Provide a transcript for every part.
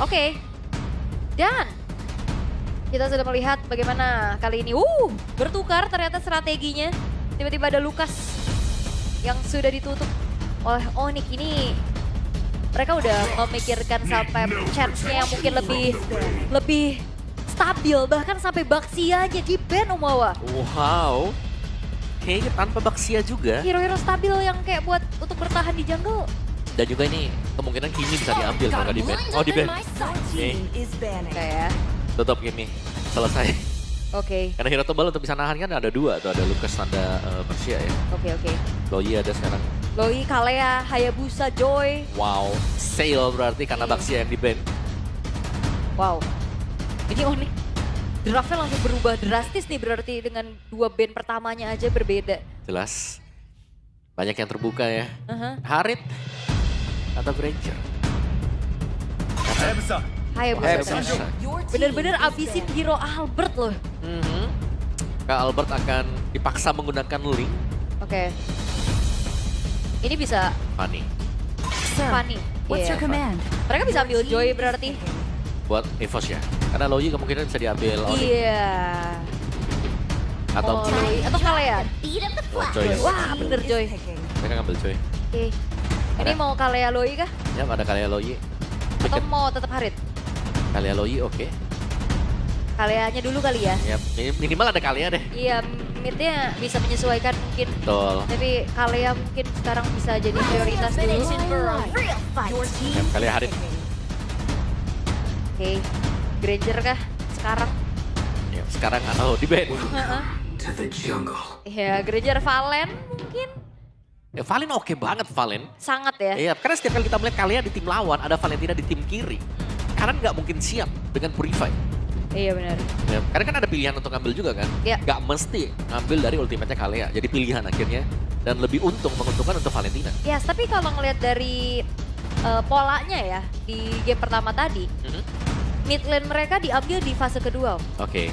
Oke. Dan kita sudah melihat bagaimana kali ini bertukar ternyata strateginya. Tiba-tiba ada Lucas yang sudah ditutup oleh Onyx ini. Mereka udah memikirkan sampai chance-nya yang mungkin lebih stabil, bahkan sampai Baxia-nya di ban Umawa. Wow. Kayaknya tanpa Baxia juga. Hero-hero stabil yang kayak buat untuk bertahan di jungle. Dan juga ini kemungkinan Kimi bisa diambil kalau nggak di ban. Oh di ban. Oke. Kayak Tutup Kimi. Selesai. Oke. Karena hero tebal untuk bisa nahan kan ada dua. Tuh ada Lucas, ada Baxia ya. Oke. Loyi ada sekarang. Loi, Kalea, Hayabusa, Joy. Wow. Sale berarti karena Baxia yang di ban. Wow. Ini Onyx draftnya langsung berubah drastis nih berarti dengan 2 ban pertamanya aja berbeda. Jelas. Banyak yang terbuka ya. Uh-huh. Harit atau Granger. Hayabusa. Bener-bener abisin hero Albert loh. Kak Albert akan dipaksa menggunakan link. Oke. Ini bisa Fanny. Fanny. What's your Iya. command? Mereka bisa ambil Joy berarti. Buat Evos ya. Karena Loyi kemungkinan bisa diambil Onyx. Iya. Atau Loi. Atau Kalea. oh, Joy. Wah bener Joy. Mereka ngambil Joy. Oke. Ini Ada. mau Kalea Loi kah? Ya ada Kalea Loyi. Atau mau tetap Harit? Kalea Loyi oke. Kaleanya dulu kali ya. Ya, minimal ada Kalea deh. Iya, midnya bisa menyesuaikan mungkin. Betul. Tapi Kalea mungkin sekarang bisa jadi prioritas dulu. Ya, Kalea Harit. Oke, Granger kah sekarang? Ya, sekarang di ban. Ya, Granger Valen mungkin Ya, Valen oke banget Valen. sangat ya. Iya, karena setiap kali kita melihat Kalea di tim lawan, ada Valentina di tim kiri. Karena nggak mungkin siap dengan Purify. Iya benar. Ya, karena kan ada pilihan untuk ngambil juga kan. Iya. Nggak mesti ngambil dari ultimate-nya Kalea. Jadi pilihan akhirnya. Dan lebih menguntungkan untuk Valentina. Ya, tapi kalau ngelihat dari polanya ya di game pertama tadi, mid lane mereka diambil di fase kedua. Oke.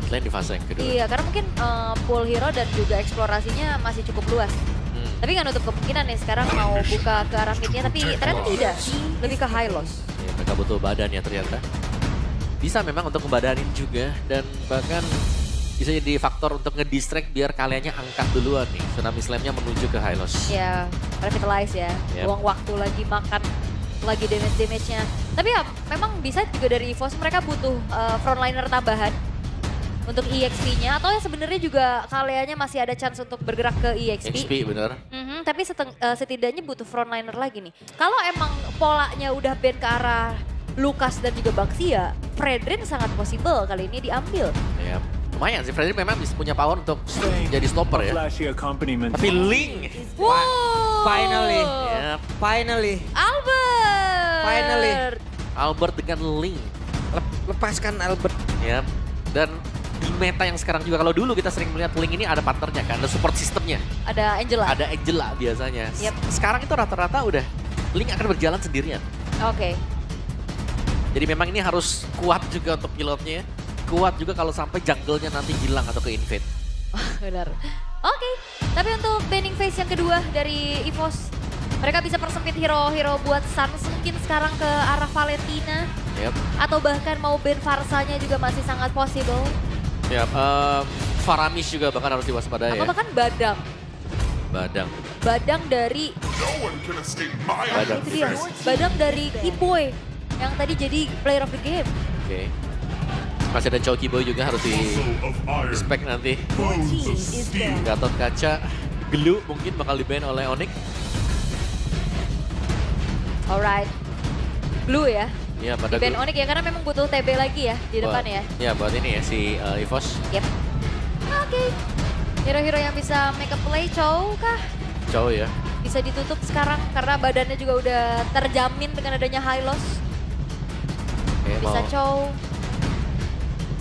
Midlane di fase yang kedua. Iya, karena mungkin pool hero dan juga eksplorasinya masih cukup luas. Tapi nggak nutup kemungkinan nih sekarang mau buka ke arah midnya, tapi ternyata tidak. Lebih ke high loss. Ya, mereka butuh badan ya ternyata. Bisa memang untuk ngebadanin juga. Dan bahkan bisa jadi faktor untuk ngedistract biar kaliannya angkat duluan nih. Tsunami Slam-nya menuju ke high loss. Ya, revitalize ya. Yep. Buang waktu lagi, makan lagi damage-nya. Tapi ya memang bisa juga dari EVOS mereka butuh frontliner tambahan untuk EXP-nya. Atau ya sebenarnya juga Kaleanya masih ada chance untuk bergerak ke EXP. XP bener. Tapi setidaknya butuh frontliner lagi nih. Kalau emang polanya udah ban ke arah Lucas dan juga Baxia, Fredrin sangat possible kali ini diambil. Ya, lumayan sih. Freddy memang bisa punya power untuk jadi stopper ya. Flashy accompaniment. Tapi Link. Wow! Finally. Ya, Finally, Albert! Finally. Albert dengan Link. lepaskan Albert. Ya, dan di meta yang sekarang juga kalau dulu kita sering melihat Link ini ada partnernya kan, ada support sistemnya. Ada Angela. Ada Angela biasanya. Yep. Sekarang itu rata-rata udah Link akan berjalan sendirian. Oke. Jadi memang ini harus kuat juga untuk pilotnya. Kuat juga kalau sampai jungle-nya nanti hilang atau ke invade. Benar. Oke, tapi untuk banning phase yang kedua dari EVOS, mereka bisa persempit hero-hero buat Suns mungkin sekarang ke arah Valentina. Yap. Atau bahkan mau ban Farsanya juga masih sangat possible. Yap, Faramis juga bahkan harus diwaspadai Atau ya. bahkan Badang. Badang. Badang dari, Badang. itu dia, Badang dari Kiboy yang tadi jadi player of the game. Oke. Masih ada Choki Boy juga harus di respect nanti. Gatot Kaca, Gelu mungkin bakal di-ban oleh Onyx. Alright. Blue ya, Ya, pada ban Onyx ya karena memang butuh TB lagi ya di depan ya. Ya, buat ini ya si EVOS. Yep. Oke. Hero-hero yang bisa make a play, Chow kah? Cowok ya. Bisa ditutup sekarang karena badannya juga udah terjamin dengan adanya high loss. Oke, Bisa mau Chow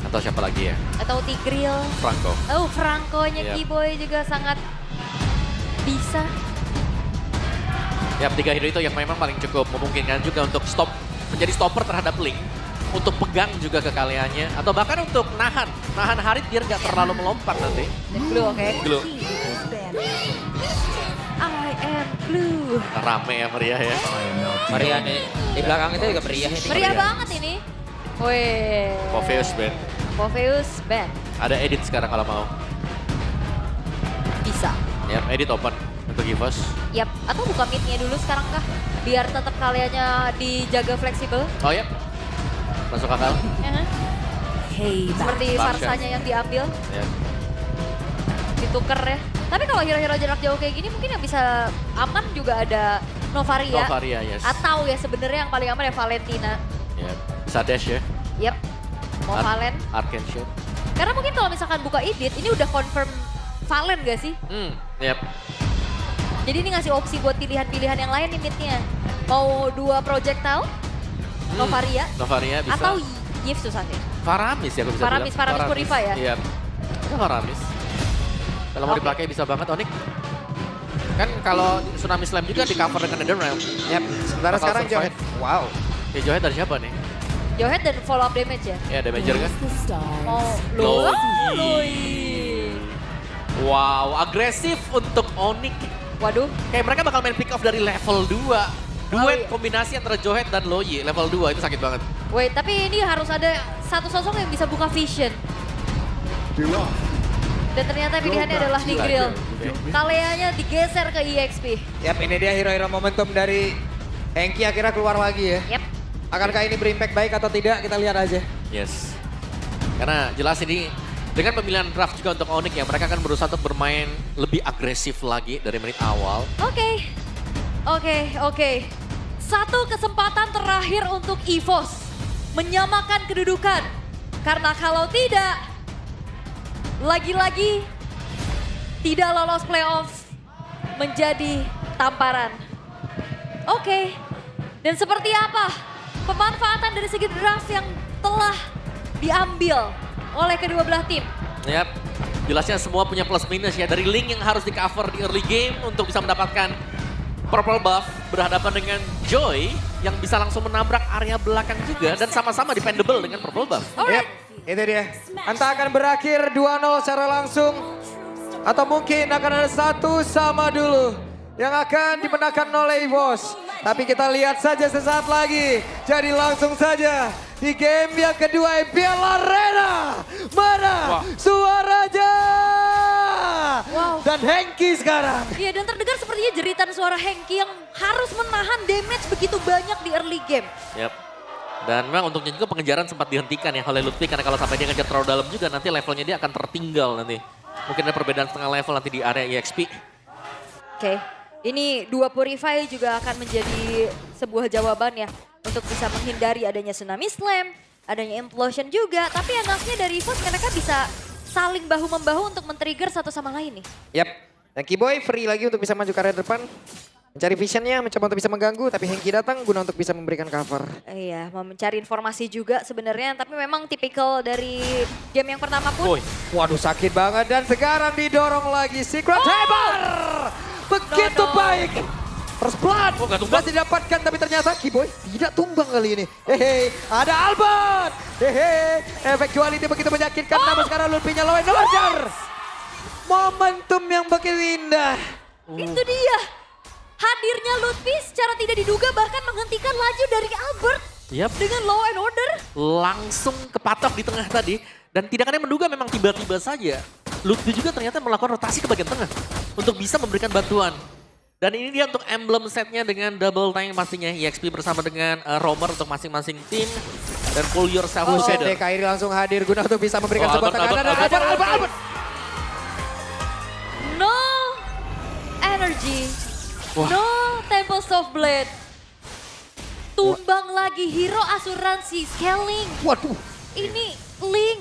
atau siapa lagi ya? atau Tigreal. Franco. Oh, Franco-nya Yep. Kiboy juga sangat bisa. Ya, 3 hero itu yang memang paling cukup memungkinkan juga untuk menjadi stopper terhadap Link. Untuk pegang juga ke kaliannya. Atau bahkan untuk nahan Harit biar nggak terlalu melompat nanti. Dan Blue oke. Gelu. am blue. Rame ya meriah ya. Meriah nih. Di belakang itu juga meriah ini. Meriah banget ini. Wih. Popheus band. Popheus band. Ada edit sekarang kalau mau. Bisa. Ya, edit open untuk EVOS. Yap, atau buka mid-nya dulu sekarang kah? Biar tetap kaliannya dijaga fleksibel. Oh ya, masuk akal. Seperti Barsha. Varsanya yang diambil, Ya. dituker ya. Tapi kalau hero-hero jarak jauh kayak gini mungkin yang bisa aman juga ada Novaria. Novaria, yes. Atau ya sebenarnya yang paling aman ya Valentina. Ya, bisa dash ya. Yap, mau Valen. Arcane Shield. Karena mungkin kalau misalkan buka edit, ini udah confirm Valen gak sih? Yep. Jadi ini ngasih opsi buat pilihan-pilihan yang lain nih mid-nya. Mau 2 projectile, Novaria, Novaria bisa. atau Yves susah nih. Faramis ya aku bisa Faramis, bilang. Faramis Purify ya? Iya. Itu Faramis. Kalau mau Oke. dipakai bisa banget Onyx. Kan kalau Tsunami Slam juga di cover dengan Netherrealm. Yap, sementara Bakal sekarang survive. Johet. Wow. Ya Johet dari siapa nih? Johet dan follow up damage ya? Ya Damager kan? Oh, Loi. Loi. Wow, agresif untuk Onyx. Waduh, Kayak mereka bakal main pick off dari level 2. Duet iya. kombinasi antara Johet dan Loyi. Level 2 itu sakit banget. wait, tapi ini harus ada satu sosok yang bisa buka vision. Dan ternyata pilihannya adalah Nigreal. Kaleanya digeser ke EXP. Yap, ini dia hero-hero momentum dari Hengki akhirnya keluar lagi ya. Yap. Akankah ini berimpact baik atau tidak? Kita lihat aja. Yes. Karena jelas ini dengan pemilihan draft juga untuk Onyx ya, mereka akan berusaha untuk bermain lebih agresif lagi dari menit awal. Oke. Satu kesempatan terakhir untuk EVOS menyamakan kedudukan. Karena kalau tidak, lagi-lagi tidak lolos playoff menjadi tamparan. Oke. Dan seperti apa pemanfaatan dari segi draft yang telah diambil oleh kedua belah tim? Yap, jelasnya semua punya plus minus ya. Dari Link yang harus di cover di early game untuk bisa mendapatkan purple buff, berhadapan dengan Joy yang bisa langsung menabrak area belakang juga dan sama-sama dependable dengan purple buff. Yap, itu dia. Entah akan berakhir 2-0 secara langsung atau mungkin akan ada 1-1 dulu yang akan dimenangkan oleh EVOS. Tapi kita lihat saja sesaat lagi. Jadi langsung saja di game yang kedua IPL Arena. Mana suaranya? Wow. Dan Hengki sekarang. Iya, dan terdengar sepertinya jeritan suara Hengki yang harus menahan damage begitu banyak di early game. Yap. Dan memang untungnya juga pengejaran sempat dihentikan ya oleh Ludwig karena kalau sampai dia ngejar terlalu dalam juga nanti levelnya dia akan tertinggal nanti. Mungkin ada perbedaan setengah level nanti di area EXP. Oke, ini 2 Purify juga akan menjadi sebuah jawaban ya untuk bisa menghindari adanya Tsunami Slam, adanya Implosion juga. Tapi enaknya dari EVOS mereka bisa saling bahu-membahu untuk men-trigger satu sama lain nih. Yap, dan Keyboy free lagi untuk bisa maju ke area depan. Mencari visionnya, mencoba untuk bisa mengganggu, tapi Hengki datang guna untuk bisa memberikan cover. Iya, mau mencari informasi juga sebenarnya, tapi memang tipikal dari game yang pertama pun. Woi, Waduh sakit banget dan sekarang didorong lagi Secret Hammer. Begitu No. baik. First blood. Oh, nggak tumbang. Berhasil didapatkan tapi ternyata Keyboy tidak tumbang kali ini. Hehe, ada Albert. Hehe, efek duality begitu menyakitkan namun sekarang Ludwig-nya lawan Order. Momentum yang begitu indah. Itu dia. Hadirnya Lutfi secara tidak diduga bahkan menghentikan laju dari Albert yap. dengan Law and Order. Langsung kepatok di tengah tadi. Dan tidak ada yang menduga memang tiba-tiba saja. Lutfi juga ternyata melakukan rotasi ke bagian tengah. Untuk bisa memberikan bantuan. Dan ini dia untuk emblem setnya dengan double tank pastinya. EXP bersama dengan Romer untuk masing-masing tim. Dan pull yourself Buset together. deh, Kairi langsung hadir guna untuk bisa memberikan Oh, sebuah Albert, tekanan. Dan Albert. Albert. No energy. Wah. No Tempest of Blade. Tumbang lagi hero asuransi Scaling. Waduh. Ini Link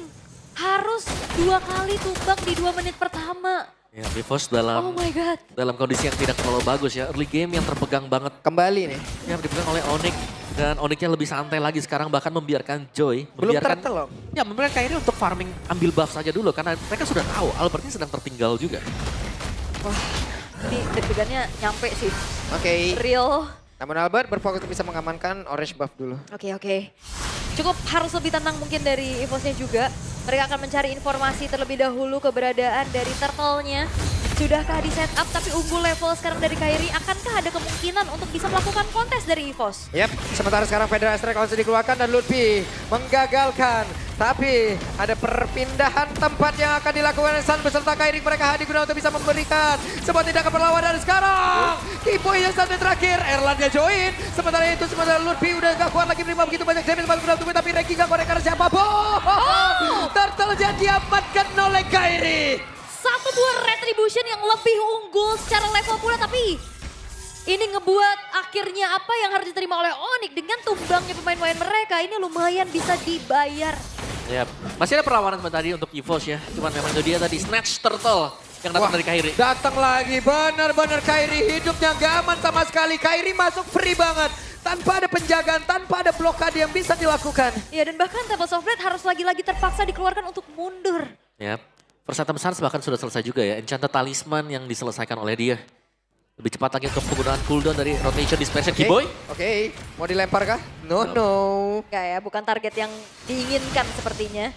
harus 2 kali tumbang di 2 menit pertama. Ya, EVOS Oh my god. dalam kondisi yang tidak terlalu bagus ya. Early game yang terpegang banget. Kembali nih. Ya, dipegang oleh Onyx. Dan Onyx-nya lebih santai lagi sekarang bahkan membiarkan Joy. Belum membiarkan, turtle loh. Ya, membiarkan Kairi untuk farming ambil buff saja dulu. Karena mereka sudah tahu Albertnya sedang tertinggal juga. Wah, ini deg-degannya nyampe sih. Oke. Real. Namun Albert berfokus untuk bisa mengamankan orange buff dulu. Oke. Cukup harus lebih tenang mungkin dari EVOS-nya juga. Mereka akan mencari informasi terlebih dahulu keberadaan dari turtle-nya. Sudahkah di setup tapi unggul level sekarang dari Kairi? Akankah ada kemungkinan untuk bisa melakukan kontes dari EVOS? Yap, sementara sekarang Federal Strike langsung dikeluarkan dan Lutfi menggagalkan. Tapi ada perpindahan tempat yang akan dilakukan San beserta Kairi. Mereka hadir guna untuk bisa memberikan sebuah tindakan perlawanan. Dan sekarang Kiboy yang satu terakhir, Erlannya join. Sementara itu sementara Lutfi udah gak kuat lagi menerima begitu banyak damage guna untuk tapi Regi gak konek karena siapa? Turtle-nya diamankan oleh Kairi. Satu buah Retribution yang lebih unggul secara level pula, tapi ini ngebuat akhirnya apa yang harus diterima oleh Onyx dengan tumbangnya pemain-pemain mereka ini lumayan bisa dibayar. Yap. Masih ada perlawanan tadi untuk EVOS ya. Cuman memang itu dia tadi Snatch Turtle yang datang dari Kairi. Datang lagi, benar-benar Kairi hidupnya gak aman sama sekali. Kairi masuk free banget. Tanpa ada penjagaan, tanpa ada blokade yang bisa dilakukan. Ya dan bahkan Temples of Blade harus lagi-lagi terpaksa dikeluarkan untuk mundur. Yap. First item besar bahkan sudah selesai juga ya. Enchanted Talisman yang diselesaikan oleh dia. Lebih cepat lagi untuk penggunaan cooldown dari Rotation Dispersion Kiboy. Oke, mau dilempar kah? No. Enggak ya, bukan target yang diinginkan sepertinya.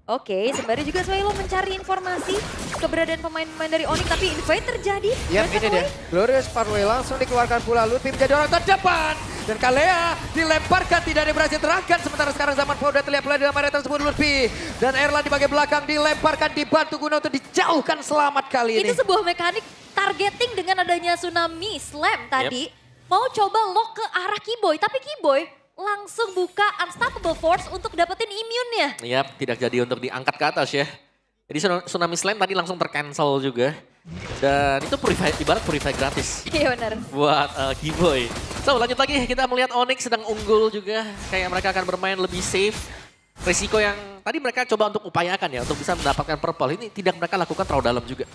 Oke, sembari juga Swelo mencari informasi keberadaan pemain-pemain dari Onyx, tapi invade terjadi. Yap, ini dia. Glorious Parway langsung dikeluarkan pula. Lutfi menjadi orang terdepan. Dan Kalea dilemparkan, tidak ada yang berhasil terangkat. Sementara sekarang zaman udah terlihat pula dalam area tersebut Lutfi. Dan Erlan di bagian belakang dilemparkan, dibantu guna untuk dijauhkan selamat kali ini. Itu sebuah mekanik targeting dengan adanya tsunami slam tadi. Mau coba lock ke arah Kiboy, tapi Kiboy langsung buka Unstoppable Force untuk dapetin immune-nya. Yap, tidak jadi untuk diangkat ke atas ya. Jadi Tsunami Slam tadi langsung tercancel juga. Dan itu ibarat purify gratis Iya benar. buat Kiboy. So lanjut lagi, kita melihat Onyx sedang unggul juga. Kayak mereka akan bermain lebih safe. Risiko yang tadi mereka coba untuk upayakan ya, untuk bisa mendapatkan purple. Ini tidak mereka lakukan terlalu dalam juga.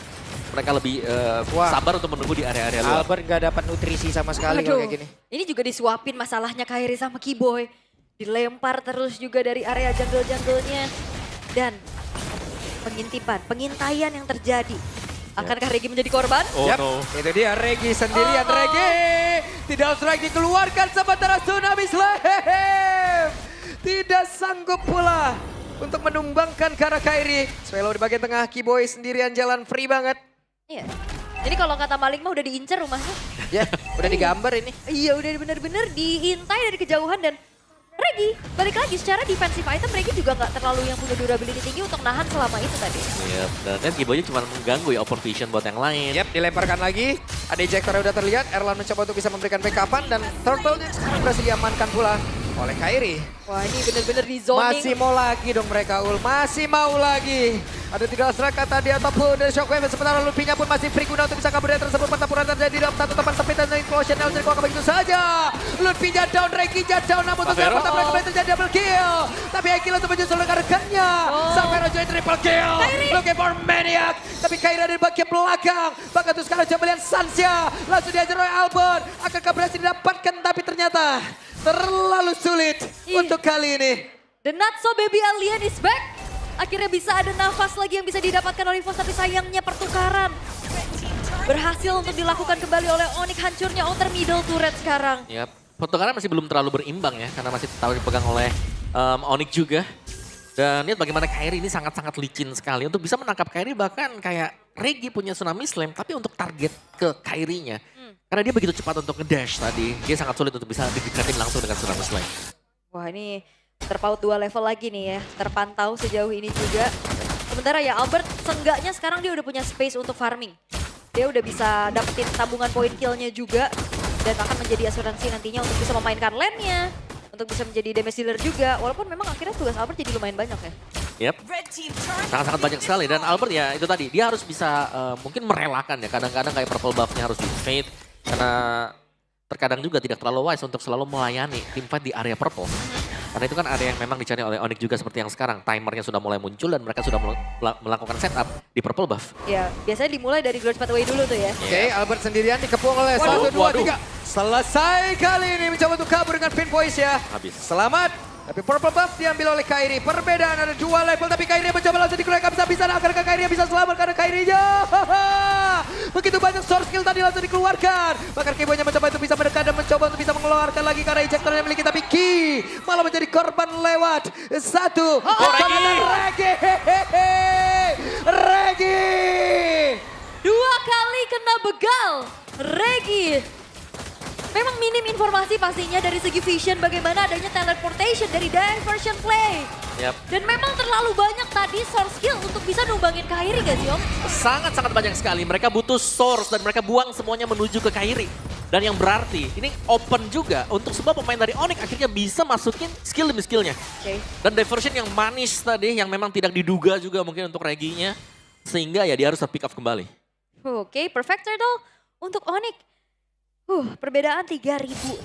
Mereka lebih sabar untuk menunggu di area-area luar. Albert gak dapat nutrisi sama sekali kalau kayak gini. Ini juga disuapin masalahnya Kairi sama Kiboy. Dilempar terus juga dari area jungle-junglenya. Dan pengintaian yang terjadi. Akankah Regi menjadi korban? Oh Yap, no. itu dia Regi sendirian. Regi tidak strike dikeluarkan sementara Tsunami Slam. Tidak sanggup pula untuk menumbangkan ke arah Kairi. Swelo di bagian tengah, Kiboy sendirian jalan free banget. Iya. Ini kalau kata Malik mah udah diincar rumahnya. Ya, udah digambar ini. Iya udah bener-bener diintai dari kejauhan dan Regi balik lagi secara defensive item Regi juga nggak terlalu yang punya durability tinggi untuk nahan selama itu tadi. Yap, dan kan Kiboy cuma mengganggu ya open vision buat yang lain. Yap, dilemparkan lagi. Ada ejector yang udah terlihat. Erlan mencoba untuk bisa memberikan backupan dan Turtle-nya sekarang berhasil diamankan pula oleh Kairi. Wah ini bener-bener di zoning. Masih mau lagi dong mereka Ul, masih mau lagi. Ada 3 serangan tadi ataupun dari Shockwave sementara Lutfi-nya pun masih free guna untuk bisa kabur dari tersebut. Pertempuran terjadi dalam satu tempat sempit dan explosion yang terkuat begitu saja. Lutfi-nya down, Regi-nya down, namun untuk dalam pertempuran kembali terjadi double kill. Tapi Eki langsung menyusul dengan rekannya. Sampai join triple kill. Looking for Maniac. Tapi Kairi ada di bagian belakang. Bahkan tuh sekarang coba lihat Sansya. Langsung diajar oleh Albert. Akankah berhasil didapatkan tapi ternyata terlalu sulit untuk kali ini. The Not So Baby Alien is back. Akhirnya bisa ada nafas lagi yang bisa didapatkan oleh EVOS, tapi sayangnya pertukaran berhasil untuk dilakukan kembali oleh Onyx. Hancurnya outer middle turret sekarang. Yap, pertukaran masih belum terlalu berimbang ya, karena masih tahu dipegang oleh Onyx juga. Dan lihat bagaimana Kairi ini sangat-sangat licin sekali. Untuk bisa menangkap Kairi bahkan kayak Regi punya Tsunami Slam, tapi untuk target ke Kairinya. Karena dia begitu cepat untuk ngedash tadi, dia sangat sulit untuk bisa didekatin langsung dengan Tsunami Slam. Wah ini terpaut 2 level lagi nih ya, terpantau sejauh ini juga. Sementara ya Albert seenggaknya sekarang dia udah punya space untuk farming. Dia udah bisa dapetin tabungan poin killnya juga. Dan akan menjadi asuransi nantinya untuk bisa memainkan lane-nya. Untuk bisa menjadi damage dealer juga. Walaupun memang akhirnya tugas Albert jadi lumayan banyak ya. Yap, sangat-sangat banyak sekali. Dan Albert ya itu tadi, dia harus bisa mungkin merelakan ya. Kadang-kadang kayak purple buff-nya harus di-fade. Karena terkadang juga tidak terlalu wise untuk selalu melayani tim fight di area purple. Karena itu kan area yang memang dicari oleh Onyx juga seperti yang sekarang. Timernya sudah mulai muncul dan mereka sudah melakukan setup di purple buff. Ya, biasanya dimulai dari Glorious Pathway dulu tuh ya. Oke, Albert sendirian dikepung oleh 1, 2, 3. Selesai kali ini mencoba untuk kabur dengan pin voice ya. Habis. Selamat. Tapi purple buff diambil oleh Kairi. Perbedaan ada 2 level tapi Kairi mencoba langsung dikeluarkan bisa-bisa. Akankah Kairi bisa selamat karena Kairinya. Begitu banyak source skill tadi langsung dikeluarkan. Bahkan Kiboy-nya mencoba untuk bisa mendekat dan mencoba untuk bisa mengeluarkan lagi karena ejectornya memiliki. Tapi Ki malah menjadi korban lewat 1. Regi! Regi! 2 begal. Regi. Memang minim informasi pastinya dari segi vision bagaimana adanya teleportation dari diversion play. Yap. Dan memang terlalu banyak tadi source skill untuk bisa numbangin Kairi gak sih Om? Sangat-sangat banyak sekali. Mereka butuh source dan mereka buang semuanya menuju ke Kairi. Dan yang berarti ini open juga untuk semua pemain dari Onyx akhirnya bisa masukin skill demi skillnya. Oke. Dan diversion yang manis tadi yang memang tidak diduga juga mungkin untuk Reginya. Sehingga ya dia harus pick up kembali. Oke, perfect turtle untuk Onyx. Perbedaan 3.000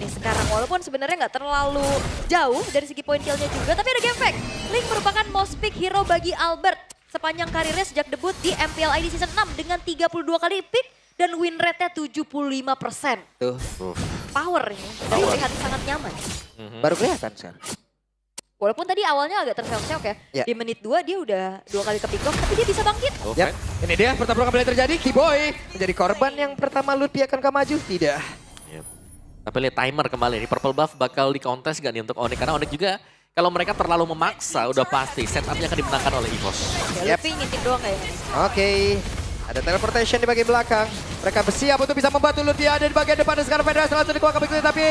nih sekarang. Walaupun sebenarnya nggak terlalu jauh dari segi point killnya juga. Tapi ada game fact. Link merupakan most pick hero bagi Albert. Sepanjang karirnya sejak debut di MPL ID Season 6 dengan 32 kali pick dan win rate-nya 75%. Tuh, Power ini. Jadi terlihat sangat nyaman. baru kelihatan sekarang. Walaupun tadi awalnya agak terseok-seok ya. Ya. Di menit 2 dia udah 2 kali ke pick off, tapi dia bisa bangkit. Oke. Yap, ini dia pertarungan kembali terjadi. Keyboy menjadi korban yang pertama. Lutfi akan maju? Tidak. Yep. Tapi lihat timer kembali nih. Purple buff bakal di contest gak nih untuk Onyx? Karena Onyx juga kalau mereka terlalu memaksa udah pasti setupnya akan dimenangkan oleh EVOS. Ya, Yep. Luffy ngintip doang kayaknya. Oke, ada teleportation di bagian belakang. Mereka bersiap untuk bisa membantu Lutfi ada di bagian depan. Dan sekarang Federasi langsung dikeluarkan begitu. Tapi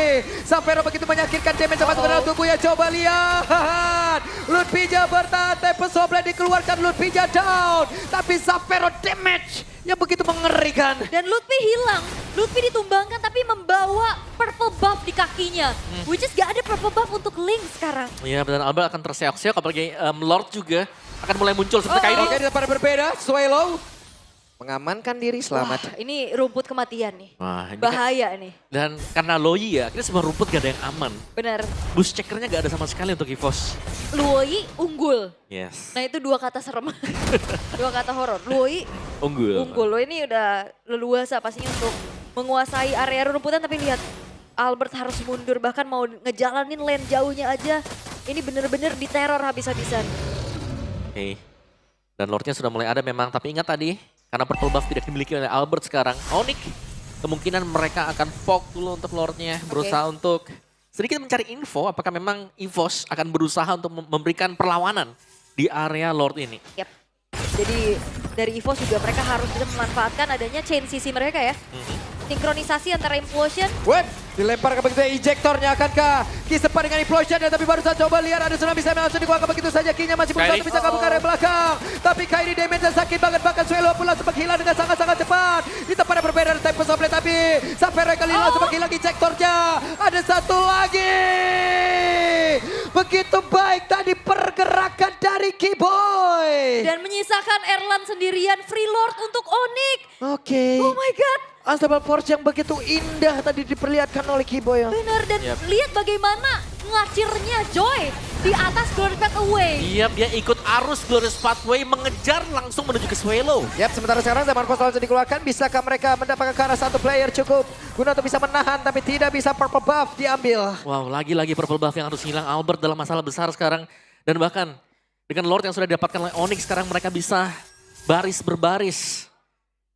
Savero begitu menyakitkan damage masuk ke dalam tubuhnya. Coba lihat. Lutfi bertahan. Tempest Soblade dikeluarkan. Lutfi down. Tapi Savero damage yang begitu mengerikan. Dan Lutfi hilang. Lutfi ditumbangkan tapi membawa purple buff di kakinya. Which is gak ada purple buff untuk Link sekarang. Iya, dan Albert akan terseok-seok apalagi Lord juga akan mulai muncul seperti Kairi. Oke, di depan berbeda. Swallow mengamankan diri, selamat. Wah, ini rumput kematian nih. Wah, ini kan- Bahaya nih. dan karena Loi ya, akhirnya semua rumput gak ada yang aman. Benar. Boost checkernya gak ada sama sekali untuk EVOS. Luoi unggul. Yes. Nah itu 2 kata serem. 2 kata horor. Luoi Unggul. unggul. Lo ini udah leluasa pastinya untuk menguasai area rumputan. Tapi lihat Albert harus mundur. Bahkan mau ngejalanin lane jauhnya aja. Ini bener-bener diteror habis-habisan. Oke. Dan Lordnya sudah mulai ada memang, tapi ingat tadi, karena purple buff tidak dimiliki oleh Albert sekarang, Onyx kemungkinan mereka akan poke dulu untuk Lordnya, berusaha untuk sedikit mencari info apakah memang EVOS akan berusaha untuk memberikan perlawanan di area Lord ini. Yap. Jadi dari EVOS juga mereka harus bisa memanfaatkan adanya chain CC mereka ya. Sinkronisasi antara Implosion. What? Dilempar ke begitu ejectornya akankah Ki sempat dengan Implosion ya, tapi baru saja coba lihat ada tsunami bisa langsung dikeluarkan begitu saja. Kinya masih berusaha Kairi. untuk bisa kabur ke area belakang. Tapi Kairi damage-nya sakit banget, bahkan Swallow pun langsung menghilang dengan sangat-sangat cepat. Di tempat yang berbeda ada Tempest Soblade, tapi Savero kali ini langsung menghilang ejectornya. Ada satu lagi. Begitu baik tadi pergerakan dari Keyboy. Dan menyisakan Erlan sendirian free lord untuk Onyx. Oke. Oh my god. Unstoppable Force yang begitu indah tadi diperlihatkan oleh Keyboy. Benar, dan Yap. lihat bagaimana ngacirnya Joy di atas Glorious Pathway. Iya, dia ikut arus Glorious Pathway mengejar langsung menuju ke Swallow. Yap, sementara sekarang zaman Force langsung dikeluarkan. Bisakah mereka mendapatkan ke arah satu player cukup guna untuk bisa menahan, tapi tidak bisa purple buff diambil. Wow, lagi-lagi purple buff yang harus hilang. Albert dalam masalah besar sekarang. Dan bahkan dengan Lord yang sudah didapatkan oleh Onyx, sekarang mereka bisa baris berbaris.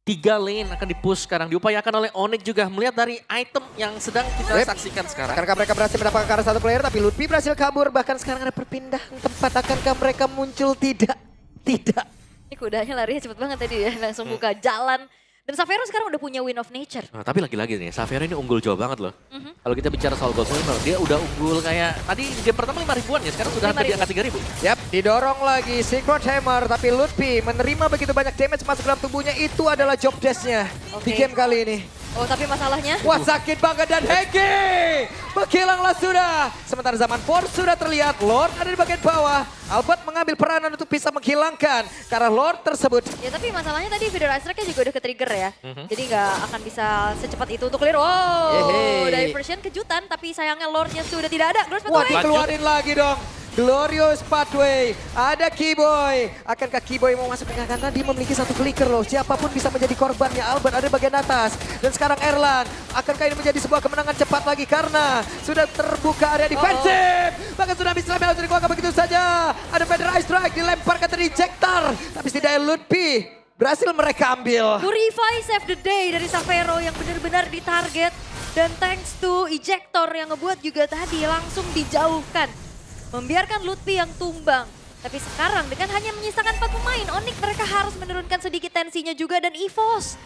3 lane akan dipush sekarang. Diupayakan oleh Onyx juga. Melihat dari item yang sedang kita Wait. saksikan sekarang. Akankah mereka berhasil mendapatkan ke arah satu player, tapi Lutfi berhasil kabur. Bahkan sekarang ada perpindahan tempat. Akankah mereka muncul? Tidak. Tidak. Ini kudanya larinya cepet banget tadi ya, langsung buka jalan. Dan Savero sekarang udah punya Win of Nature. Nah, tapi lagi-lagi nih, Savero ini unggul jauh banget loh. Kalau kita bicara soal gold winner, dia udah unggul kayak tadi game pertama 5 ribuan ya, sekarang sudah hampir di 5.000. angka 3.000. Yap, didorong lagi Secret Hammer. Tapi Lutfi menerima begitu banyak damage masuk dalam tubuhnya. Itu adalah job desk-nya di Oke. game kali ini. Oh tapi masalahnya, Wah, sakit banget dan Heki menghilanglah sudah. Sementara zaman Force sudah terlihat Lord ada di bagian bawah. Albert mengambil peranan untuk bisa menghilangkan karena Lord tersebut. ya tapi masalahnya tadi Video Strike-nya juga udah ke-trigger ya. Jadi nggak akan bisa secepat itu untuk clear. Oh, Yeay. diversion kejutan tapi sayangnya Lordnya sudah tidak ada. Glorious Wah, Pathway. dikeluarin lagi dong. Glorious Pathway. Ada Keyboy. Akankah Keyboy mau masuk tengah karena dia memiliki satu flicker loh. Siapapun bisa menjadi korbannya. Albert ada di bagian atas. Dan sekarang Erlan. Akankah ini menjadi sebuah kemenangan cepat lagi karena sudah terbuka area defensif. Bahkan sudah bisa langsung dikeluarkan begitu saja. Ada Feather Ice Strike dilemparkan ke ejector. Tapi setidaknya Lutfi berhasil mereka ambil. Purify save the day dari Savero yang benar-benar ditarget. Dan thanks to ejector yang ngebuat juga tadi langsung dijauhkan. Membiarkan Lutfi yang tumbang. Tapi sekarang dengan hanya menyisakan 4 pemain, Onyx mereka harus menurunkan sedikit tensinya juga dan EVOS.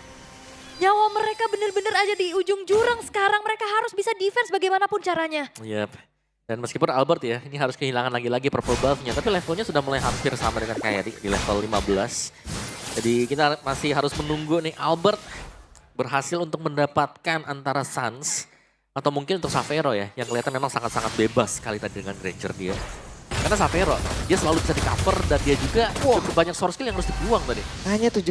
Nyawa mereka bener-bener aja di ujung jurang. Sekarang mereka harus bisa defense bagaimanapun caranya. Yap. Dan meskipun Albert ya, ini harus kehilangan lagi-lagi purple buff-nya. Tapi levelnya sudah mulai hampir sama dengan Kairi di level 15. Jadi kita masih harus menunggu nih Albert berhasil untuk mendapatkan antara Suns atau mungkin untuk Xavero ya, yang kelihatan memang sangat-sangat bebas sekali tadi dengan Ranger dia. Karena Xavero, dia selalu bisa di-cover dan dia juga cukup banyak source skill yang harus dibuang tadi. Hanya 17%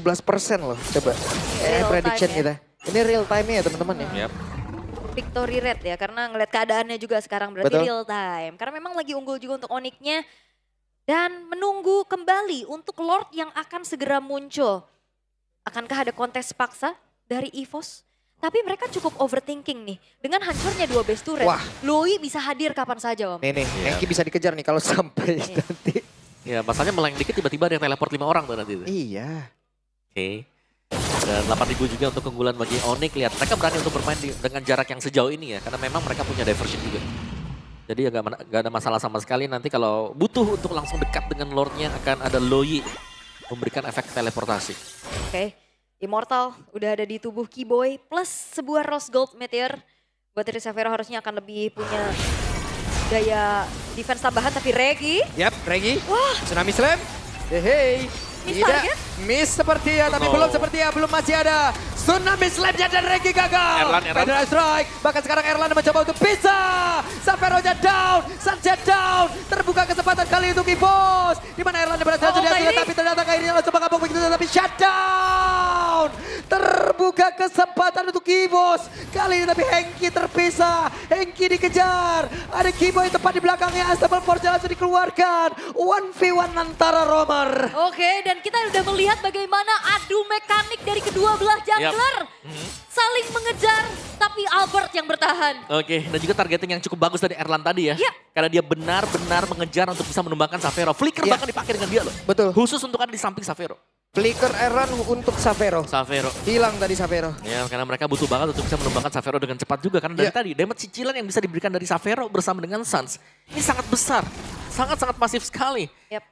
loh, coba. Real Prediction time ya. kita. Ini real time ya teman-teman ya. Yap. Victory rate ya, karena ngeliat keadaannya juga sekarang berarti Betul. real time. Karena memang lagi unggul juga untuk Onyx-nya. Dan menunggu kembali untuk Lord yang akan segera muncul. Akankah ada kontes paksa dari EVOS? Tapi mereka cukup overthinking nih. Dengan hancurnya 2 base turret, Wah. Loi bisa hadir kapan saja Om. Nih, Iya. Hengki bisa dikejar nih kalau sampai Iya. nanti. Ya masalahnya meleng dikit tiba-tiba ada yang teleport 5 orang tuh nanti. Iya. Oke. Dan 8.000 juga untuk keunggulan bagi Onyx. Lihat mereka berani untuk bermain dengan jarak yang sejauh ini ya. Karena memang mereka punya diversion juga. Jadi ya gak ada masalah sama sekali. Nanti kalau butuh untuk langsung dekat dengan Lordnya akan ada Loi memberikan efek teleportasi. Oke, Immortal udah ada di tubuh Keyboy plus sebuah Rose Gold Meteor. Buat dari Xavero harusnya akan lebih punya daya defense tambahan. Tapi Regi, Yap, Regi. wah Tsunami Slam. Hey. Miss Tidak. target? Miss seperti ya, tapi No. belum seperti ya. Belum masih ada. Tsunami Slam-nya dan Regi gagal. Erlan. Federal Strike. Bahkan sekarang Erlan mencoba untuk bisa. Xavero-nya down. Sunset down. Terbuka kesempatan kali untuk EVOS. Di mana Erlan berhasil Oh, sudah Kairi. tapi ternyata Kairi langsung mengabung begitu. Tapi shutdown. Terbuka kesempatan untuk EVOS. Kali ini tapi Hengki terpisah. Hengki dikejar. Ada Keyboy tepat di belakangnya. Unstable Force langsung dikeluarkan. 1v1 antara Romer. Oke, dan kita udah melihat bagaimana adu mekanik dari kedua belah jungler. Saling mengejar, tapi Albert yang bertahan. Oke, dan juga targeting yang cukup bagus dari Erlan tadi ya. Iya. Karena dia benar-benar mengejar untuk bisa menumbangkan Xavero. Flicker Iya. bahkan dipakai dengan dia loh. Betul. Khusus untuk ada di samping Xavero. Flicker Erlan untuk Xavero. Xavero. Hilang tadi Xavero. Ya, karena mereka butuh banget untuk bisa menumbangkan Xavero dengan cepat juga. Karena dari Iya. tadi, damage cicilan yang bisa diberikan dari Xavero bersama dengan Suns. Ini sangat besar. Sangat-sangat masif sekali. Yap.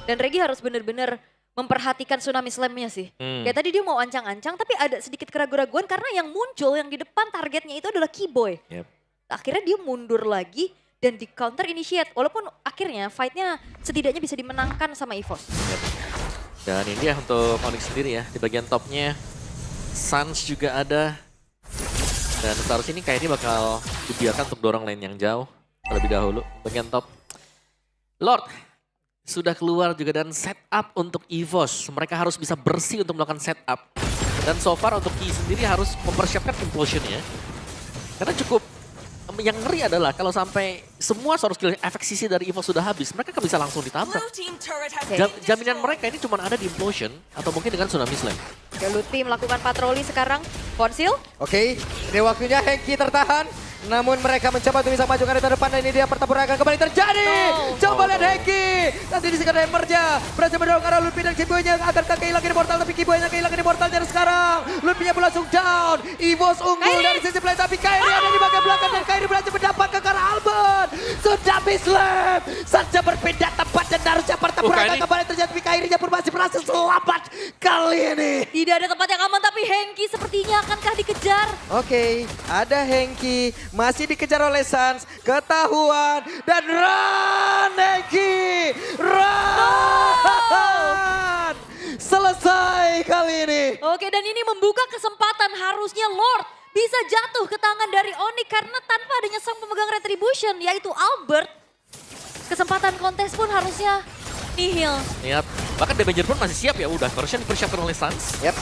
Dan Regi harus benar-benar memperhatikan Tsunami Slam-nya sih. Kayak tadi dia mau ancang-ancang tapi ada sedikit keraguan-keraguan karena yang muncul yang di depan targetnya itu adalah Keyboy. Yep. Akhirnya dia mundur lagi dan di counter initiate. Walaupun akhirnya fight-nya setidaknya bisa dimenangkan sama EVOS. Dan ini dia untuk Onyx sendiri ya. Di bagian topnya, Suns juga ada. Dan seharusnya ini kayaknya bakal dibiarkan untuk dorong lane yang jauh. Terlebih dahulu, bagian top. Lord sudah keluar juga dan setup untuk EVOS. Mereka harus bisa bersih untuk melakukan setup. Dan so far untuk Ki sendiri harus mempersiapkan implosion-nya. Karena cukup, yang ngeri adalah kalau sampai semua source skill efek sisi dari EVOS sudah habis, mereka kan bisa langsung ditabrak. Jaminan mereka ini cuma ada di implosion atau mungkin dengan Tsunami Slam. Oke, Lutfi melakukan patroli sekarang. Konsil. Oke, ini waktunya Hengki tertahan. Namun mereka mencoba untuk bisa maju ke arah depan dan ini dia pertempuran akan kembali terjadi. No. Coba lihat Hengki. Nanti di sekitar hammernya. Berhasil mendorong ke arah Lutfi dan Keyboy-nya akan kehilangan immortal. Tapi Keyboy-nya kehilangan immortalnya sekarang. Lutfi-nya pun langsung down. EVOS unggul Kairi. dari sisi play. Tapi Kairi ada di bagian belakang dan Kairi berhasil mendapatkan ke arah Albert. Sudah Slam. Saja berpindah tempat dan harusnya pertempuran akan Kairi. kembali terjadi. Tapi Kairi-nya pun masih berhasil selamat kali ini. Tidak ada tempat yang aman tapi Hengki sepertinya akankah dikejar? Oke, ada Hengki, masih dikejar oleh Suns, ketahuan, dan run Hengki, run! Selesai kali ini. Oke, dan ini membuka kesempatan harusnya Lord bisa jatuh ke tangan dari Onyx karena tanpa adanya sang pemegang retribution yaitu Albert. Kesempatan kontes pun harusnya nihil. Lihat, bahkan Damager pun masih siap ya. Udah, version dipersiapkan oleh Suns. Yap.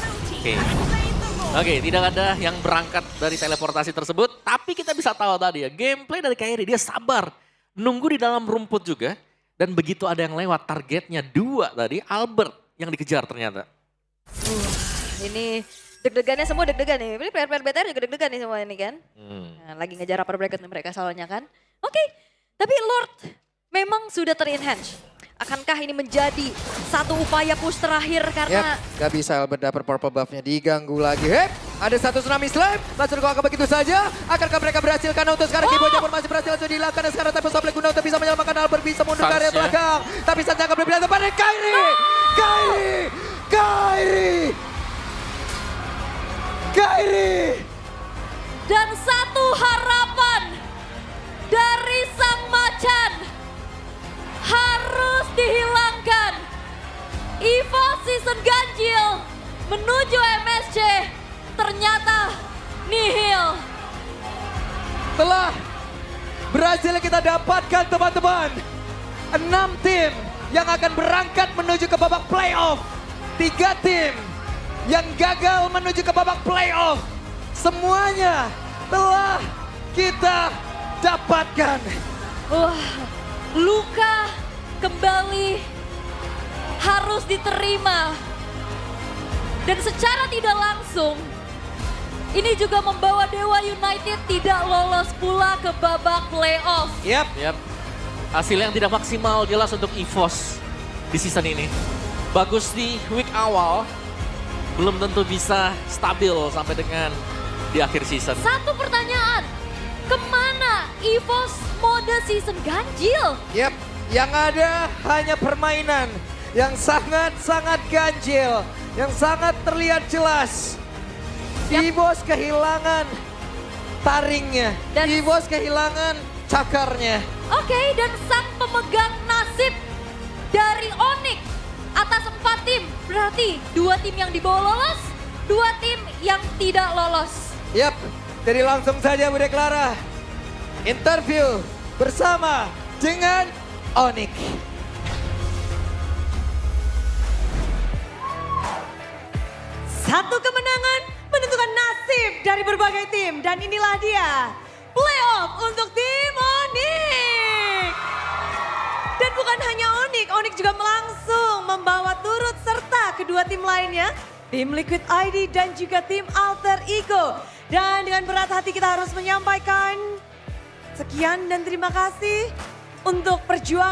Oke, tidak ada yang berangkat dari teleportasi tersebut. Tapi kita bisa tahu tadi ya, gameplay dari Kairi, dia sabar. Nunggu di dalam rumput juga. Dan begitu ada yang lewat, targetnya 2 tadi, Albert yang dikejar ternyata. Ini deg-degannya semua deg-degan nih. Ini player-player BTR juga deg-degan nih semua ini kan. Nah, lagi ngejar upper bracket nih mereka soalnya kan. Oke, tapi Lord memang sudah ter-enhance. Akankah ini menjadi satu upaya push terakhir karena Gak bisa Albert dapat purple buff-nya, diganggu lagi. Hep, ada satu Tsunami Slam, langsung digoyang begitu saja. Akankah mereka berhasil? Karena untuk sekarang Keyboy-nya pun masih berhasil langsung dilakukan. Dan sekarang Tempo Supply Guna untuk bisa menyelamatkan Albert, bisa mundur ke area Suns-nya. belakang. Tapi Suns akan berpilihan pada Kairi! Kairi! Kairi! Kairi. Dan satu harapan dari sang macan harus dihilangkan. EVOS season ganjil menuju MSC ternyata nihil. Telah berhasil kita dapatkan teman-teman. 6 tim yang akan berangkat menuju ke babak playoff. 3 tim yang gagal menuju ke babak playoff. Semuanya telah kita dapatkan. Wah, luka kembali harus diterima. Dan secara tidak langsung, ini juga membawa Dewa United tidak lolos pula ke babak playoff. Yap. Hasil yang tidak maksimal jelas untuk EVOS di season ini. Bagus di week awal, belum tentu bisa stabil sampai dengan di akhir season. Satu pertanyaan, kemana EVOS mode season ganjil? Yap, yang ada hanya permainan yang sangat-sangat ganjil, yang sangat terlihat jelas. EVOS kehilangan taringnya, Dan- EVOS kehilangan cakarnya. Oke, dan sang pemegang nasib dari Onyx atas 4 tim. Berarti 2 tim yang dibawa lolos, 2 tim yang tidak lolos. Yap, jadi langsung saja Bude Clara. Interview bersama dengan Onyx. Satu kemenangan menentukan nasib dari berbagai tim. Dan inilah dia, playoff untuk tim Onyx. Dan bukan hanya Onyx, Onyx juga langsung membawa turut serta kedua tim lainnya. Tim Liquid ID dan juga tim Alter Ego. Dan dengan berat hati kita harus menyampaikan sekian dan terima kasih untuk perjuangan.